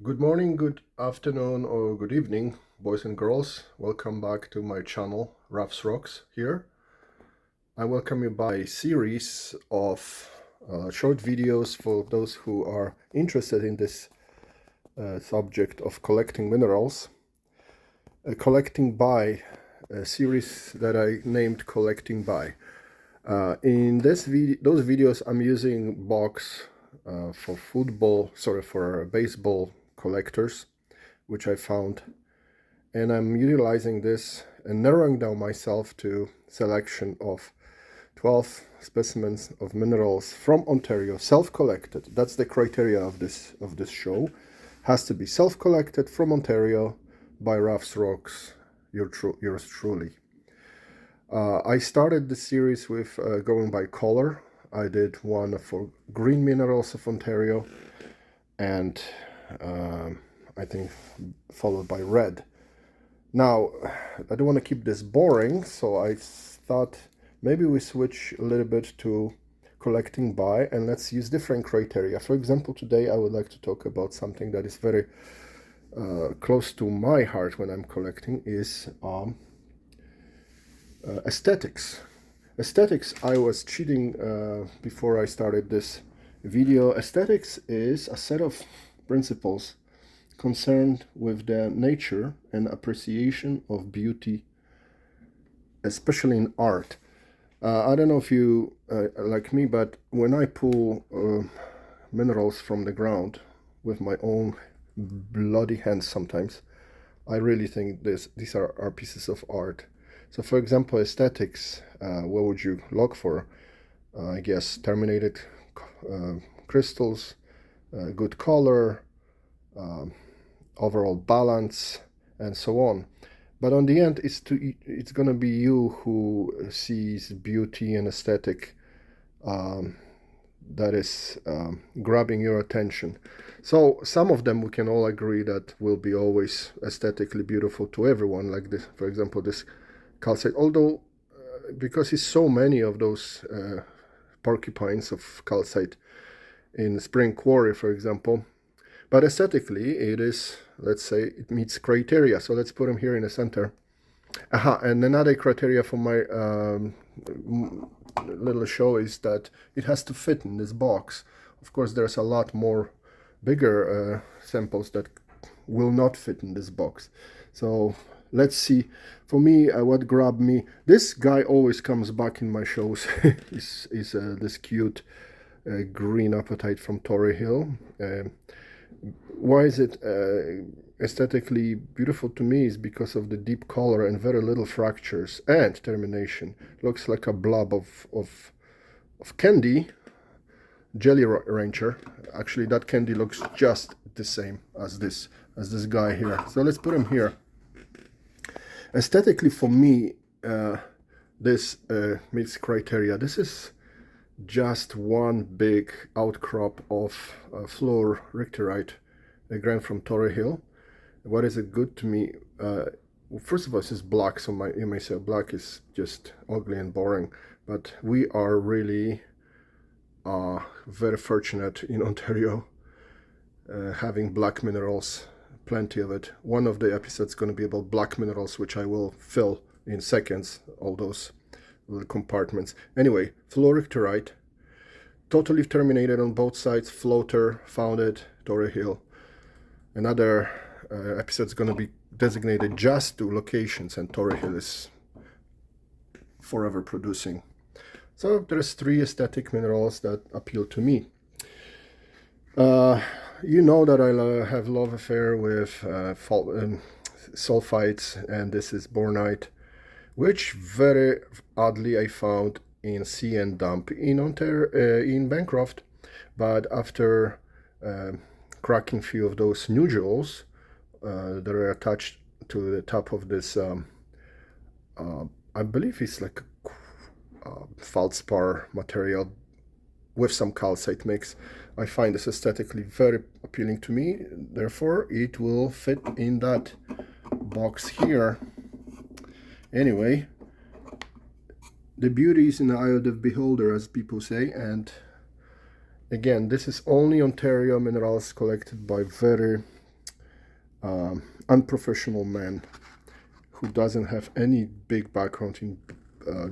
Good morning, good afternoon, or good evening, boys and girls. Welcome back to my channel, Raf's Rocks here. I welcome you by a series of short videos for those who are interested in this subject of collecting minerals. Collecting by a series that I named Collecting By. In those videos, I'm using box for baseball collectors, which I found, and I'm utilizing this and narrowing down myself to selection of 12 specimens of minerals from Ontario, self-collected. That's the criteria of this show. Has to be self-collected from Ontario by Raf's Rocks, yours truly. I started the series with going by color. I did one for green minerals of Ontario, and I think followed by red. Now, I don't want to keep this boring, so I thought maybe we switch a little bit to collecting by, and let's use different criteria. For example, today I would like to talk about something that is very close to my heart when I'm collecting, is aesthetics. Aesthetics, I was cheating before I started this video. Aesthetics is a set of principles concerned with the nature and appreciation of beauty, especially in art. I don't know if you like me, but when I pull minerals from the ground with my own bloody hands sometimes, I really think these are pieces of art. So for example, aesthetics, what would you look for? I guess terminated crystals, good color, overall balance, and so on. But on the end, it's gonna be you who sees beauty and aesthetic that is grabbing your attention. So some of them we can all agree that will be always aesthetically beautiful to everyone, like this, for example, this calcite. Although because it's so many of those porcupines of calcite in Spring Quarry, for example, but aesthetically it is, let's say, it meets criteria. So let's put them here in the center. And another criteria for my little show is that it has to fit in this box. Of course, there's a lot more bigger samples that will not fit in this box. So let's see. For me, what grabbed me, this guy always comes back in my shows, is this cute green apatite from Torrey Hill. Why is it aesthetically beautiful to me is because of the deep color and very little fractures and termination. Looks like a blob of candy, jelly rancher. Actually, that candy looks just the same as this guy here. So let's put him here. Aesthetically, for me, this meets criteria. This is just one big outcrop of fluoricterite, a granite from Torrey Hill. What is it good to me? First of all, this is black, so you may say black is just ugly and boring, but we are really very fortunate in Ontario having black minerals, plenty of it. One of the episodes is going to be about black minerals, which I will fill in seconds, all those little compartments. Anyway, fluoricterite, totally terminated on both sides, floater, found it, Torrey Hill. Another episode is going to be designated just to locations, and Torrey Hill is forever producing. So there's 3 aesthetic minerals that appeal to me. You know that I have love affair with sulfites, and this is bornite, which very oddly I found in CN Dump in Ontario, in Bancroft. But after cracking few of those nodules that are attached to the top of this, I believe it's like feldspar material with some calcite mix, I find this aesthetically very appealing to me. Therefore, it will fit in that box here. Anyway, the beauty is in the eye of the beholder, as people say, and again, this is only Ontario minerals collected by very unprofessional man who doesn't have any big background in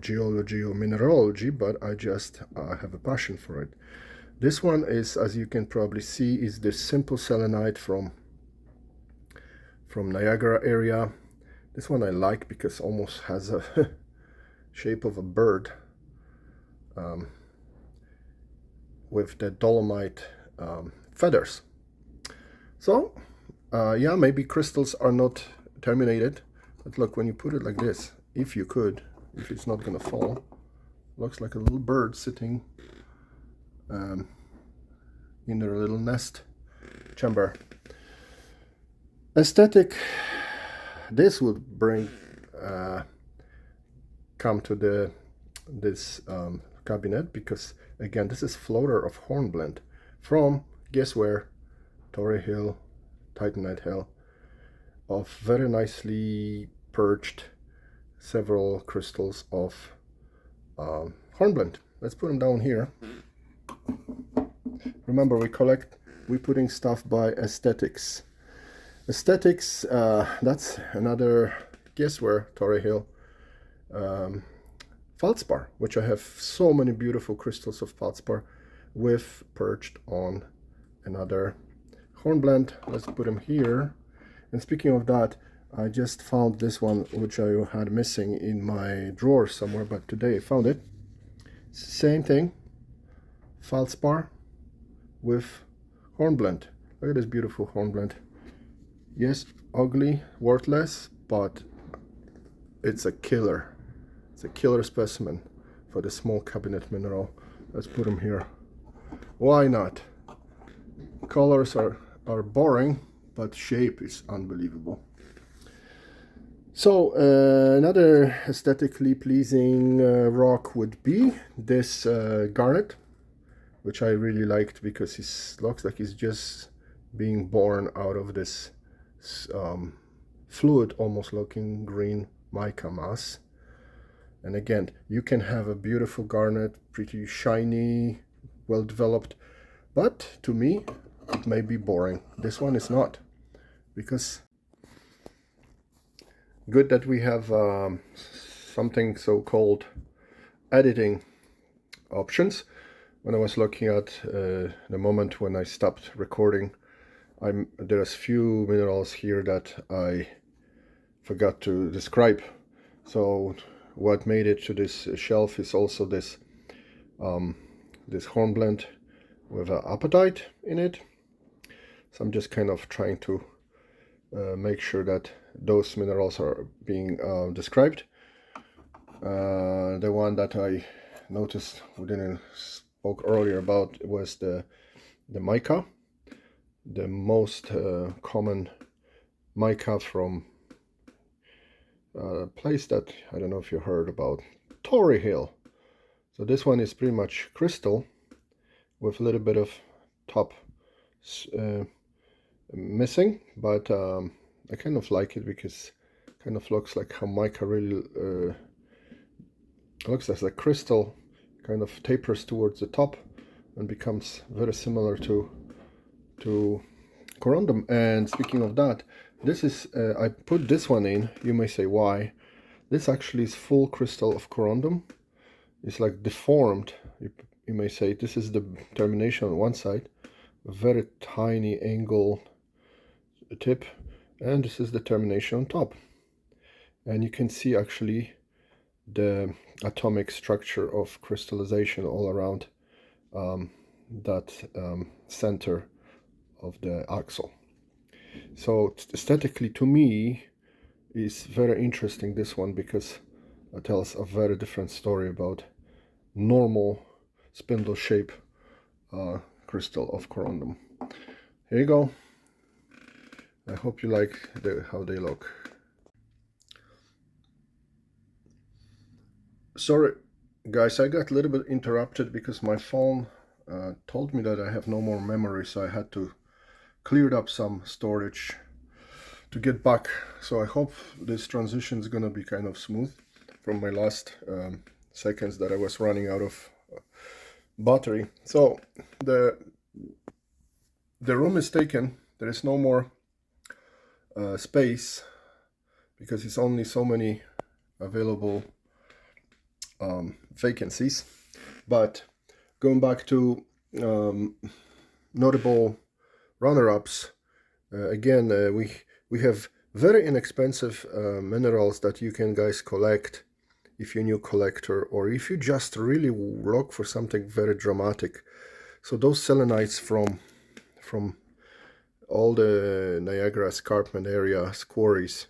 geology or mineralogy, but I just have a passion for it. This one is, as you can probably see, is this simple selenite from Niagara area. This one I like because almost has a shape of a bird with the dolomite feathers. So yeah, maybe crystals are not terminated, but look, when you put it like this, if you could, if it's not gonna fall, looks like a little bird sitting in their little nest chamber. Aesthetic, this would bring come to this cabinet, because again, this is floater of hornblende from, guess where, Torrey Hill, Titanite Hill, of very nicely perched several crystals of hornblende. Let's put them down here. Remember, we're putting stuff by aesthetics. Aesthetics, that's another, guess where, Torrey Hill, feldspar, which I have so many beautiful crystals of feldspar with perched on another hornblende. Let's put them here. And speaking of that, I just found this one, which I had missing in my drawer somewhere, but today I found it. Same thing, feldspar with hornblende. Look at this beautiful hornblende. Yes, ugly, worthless, but it's a killer. It's a killer specimen for the small cabinet mineral. Let's put them here. Why not? Colors are boring, but shape is unbelievable. So another aesthetically pleasing rock would be this garnet, which I really liked because it looks like it's just being born out of this fluid, almost looking green mica mass. And again, you can have a beautiful garnet, pretty shiny, well developed, but to me it may be boring. This one is not, because good that we have something so-called editing options. When I was looking at the moment when I stopped recording, there's few minerals here that I forgot to describe. So what made it to this shelf is also this this hornblende with an apatite in it. So I'm just kind of trying to make sure that those minerals are being described. The one that I noticed we didn't spoke earlier about was the mica, the most common mica from a place that I don't know if you heard about, Torrey Hill. So this one is pretty much crystal with a little bit of top missing, but I kind of like it because it kind of looks like how mica really looks as a crystal, kind of tapers towards the top and becomes very similar to corundum. And speaking of that, this is I put this one in. You may say why. This actually is full crystal of corundum. It's like deformed. You may say this is the termination on one side, a very tiny angle tip, and this is the termination on top. And you can see actually the atomic structure of crystallization all around that center of the axle. So aesthetically, to me, is very interesting, this one, because it tells a very different story about normal spindle shape crystal of corundum. Here you go. I hope you like how they look. Sorry guys, I got a little bit interrupted because my phone told me that I have no more memory, so I had to clear up some storage to get back. So I hope this transition is gonna be kind of smooth from my last seconds that I was running out of battery. So the room is taken. There is no more space, because it's only so many available vacancies. But going back to notable runner-ups, again, we have very inexpensive minerals that you can guys collect if you're a new collector, or if you just really look for something very dramatic. So those selenites from all the Niagara escarpment area quarries,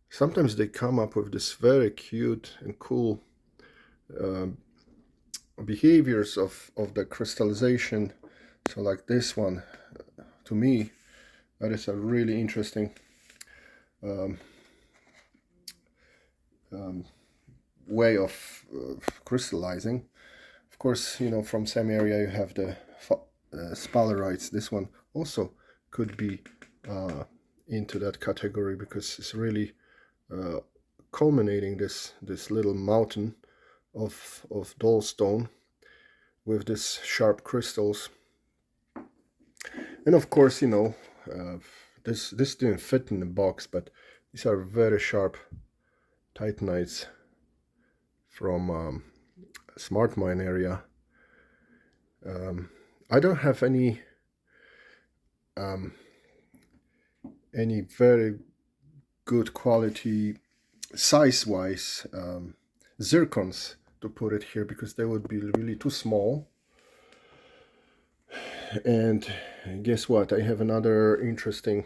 sometimes they come up with this very cute and cool behaviors of the crystallization. So like this one, to me, that is a really interesting way of crystallizing. Of course, you know, from same area you have the spalerites. This one also could be into that category, because it's really culminating this little mountain of dull stone with this sharp crystals. And of course, you know, this didn't fit in the box, but these are very sharp titanites from Smart Mine area. I don't have any very good quality size-wise zircons to put it here, because they would be really too small. And guess what? I have another interesting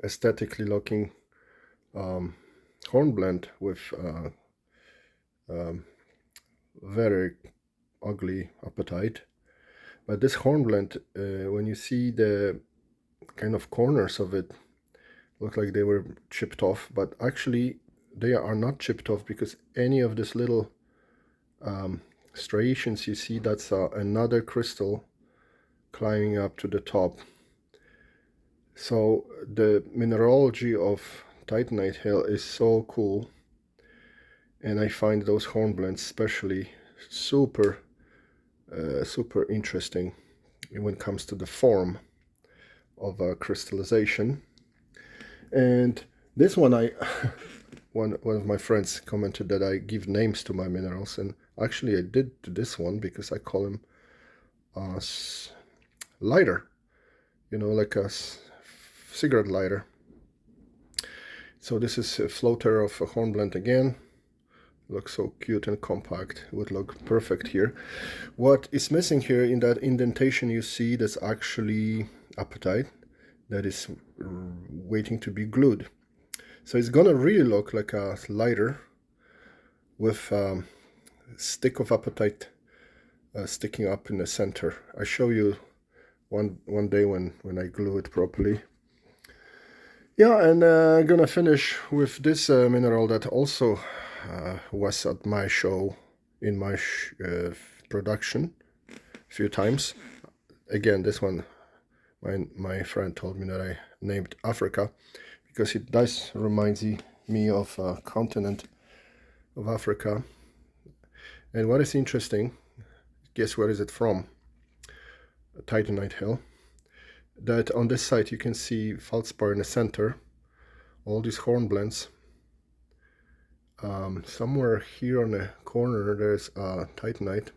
aesthetically looking hornblende with very ugly apatite. But this hornblende, when you see the kind of corners of it, look like they were chipped off, but actually they are not chipped off, because any of this little striations you see, that's another crystal climbing up to the top. So the mineralogy of Titanite Hill is so cool, and I find those hornblends especially super interesting when it comes to the form of crystallization. And this one, one of my friends commented that I give names to my minerals, and actually I did to this one, because I call him lighter, you know, like a cigarette lighter. So this is a floater of a hornblende again. Looks so cute and compact. It would look perfect here. What is missing here in that indentation, you see, that's actually apatite that is waiting to be glued. So it's gonna really look like a lighter with a stick of apatite sticking up in the center. I show you one day when I glue it properly. Yeah, and I'm gonna finish with this mineral that also was at my show, in my production a few times. Again, this one, my friend told me that I named Africa, because it does remind me of a continent of Africa. And what is interesting, guess where is it from? Titanite Hill. That on this side you can see feldspar in the center, all these hornblends. Somewhere here on the corner there's titanite,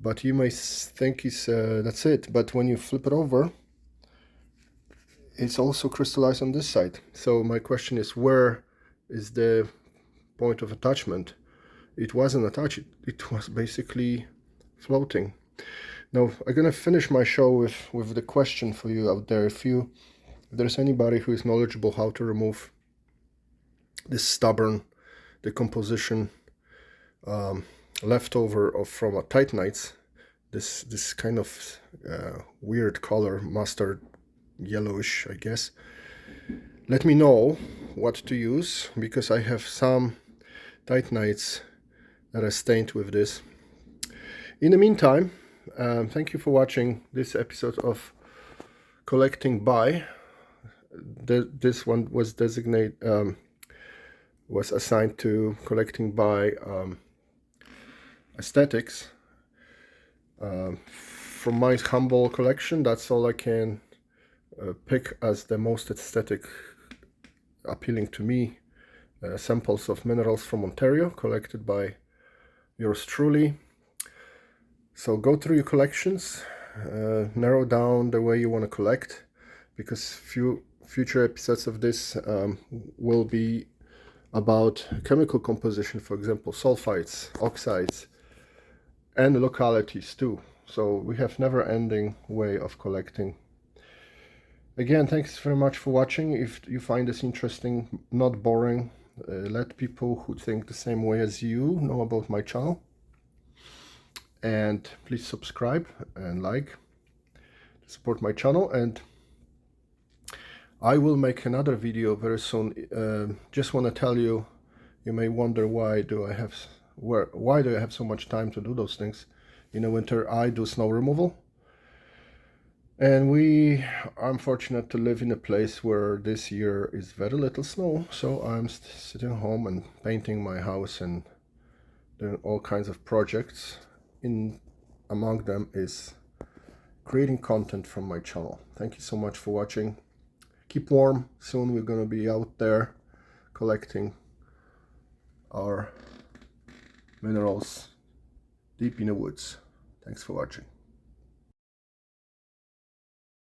but you may think that's it. But when you flip it over, it's also crystallized on this side. So my question is, where is the point of attachment? It wasn't attached, it was basically floating. Now I'm gonna finish my show with the question for you out there. If there's anybody who is knowledgeable how to remove this stubborn decomposition leftover from a titanites, this kind of weird color, mustard yellowish, I guess, let me know what to use, because I have some titanites that are stained with this. In the meantime, thank you for watching this episode of Collecting By. This one was was assigned to Collecting By aesthetics. From my humble collection, that's all I can pick as the most aesthetic, appealing to me, samples of minerals from Ontario collected by yours truly. So go through your collections, narrow down the way you want to collect, because future episodes of this will be about chemical composition, for example, sulfides, oxides, and localities too. So we have never-ending way of collecting. Again, thanks very much for watching. If you find this interesting, not boring, let people who think the same way as you know about my channel. And please subscribe and like to support my channel. And I will make another video very soon. Just want to tell you, you may wonder why do I have so much time to do those things. In the winter I do snow removal, and I'm fortunate to live in a place where this year is very little snow, so I'm sitting home and painting my house and doing all kinds of projects. Among them is creating content from my channel. Thank you so much for watching. Keep warm. Soon we're going to be out there collecting our minerals deep in the woods. Thanks for watching.